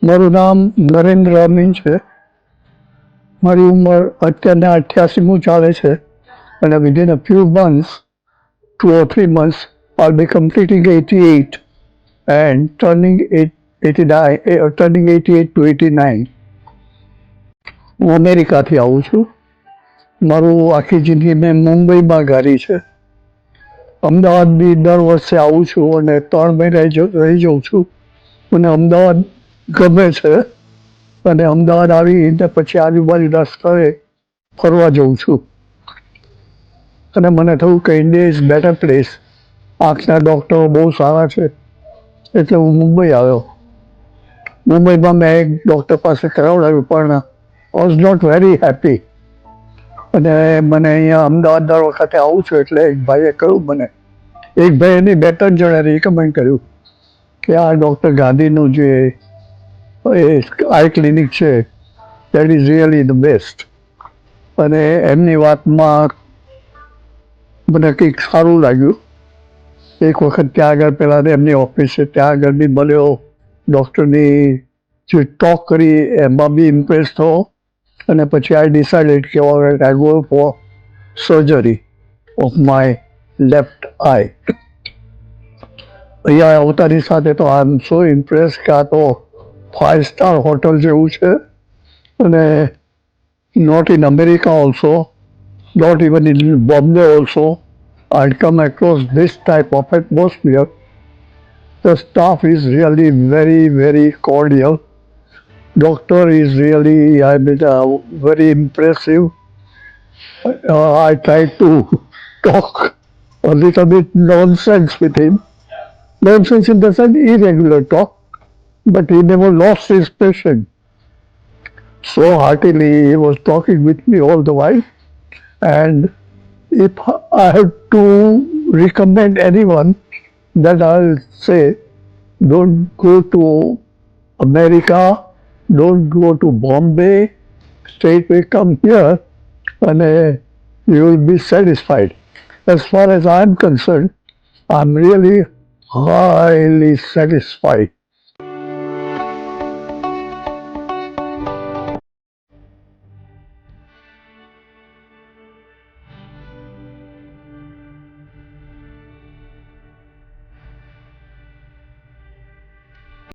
મારું નામ નરેન્દ્ર અમીન છે. મારી ઉંમર અત્યારના 88મું ચાલે છે અને within a few months 2 or 3 months I'll be completing 88 and turning 88 to 89. હું અમેરિકાથી આવું છું. મારું આખી જિંદગી મેં મુંબઈમાં ગાળી છે. અમદાવાદ બી દર વર્ષે આવું છું અને 3 મહિના રહી જાઉં છું. મને અમદાવાદ ગમે છે અને અમદાવાદ આવીને પછી આજુબાજુના સ્થળે ફરવા જઉં છું અને મને થયું કે ઇન્ડિયા ઇઝ બેટર પ્લેસ. આંખના ડૉક્ટરો બહુ સારા છે એટલે હું મુંબઈ આવ્યો. મુંબઈમાં મેં એક ડૉક્ટર પાસે કરાવડાવ્યું પણ વોઝ નોટ વેરી હેપી અને મને અહીંયા અમદાવાદ દર વખતે આવું છું એટલે એક ભાઈએ કહ્યું મને, એક ભાઈ એની 2-3 જણે રિકમેન્ડ કર્યું કે આ ડૉક્ટર ગાંધીનું જે આઈ ક્લિનિક છે that is really the best. અને એમની વાતમાં મને કંઈક સારું લાગ્યું. એક વખત ત્યાં આગળ પહેલાં એમની ઓફિસ છે ત્યાં આગળ બી મળ્યો. ડૉક્ટરની જે ટોક કરી એમાં બી ઇમ્પ્રેસ થયો અને પછી આઈ ડિસાઇડેડ કે I go for surgery of my left eye. અહીંયા આવતાની સાથે તો આઈ એમ સો ઇમ્પ્રેસ કે આ તો 5 સ્ટાર હોટલ જેવું છે અને not in America also, not even in Bombay also I'd come across this type of atmosphere. The staff is really very, very cordial. Doctor is really, very impressive. I tried to talk a little bit nonsense with him. Nonsense in the sense irregular talk, but he never lost his patience. So heartily he was talking with me all the while. And if I have to recommend anyone, then I'll say, don't go to America, don't go to Bombay, straightway come here and you will be satisfied. As far as I'm concerned, I'm really highly satisfied.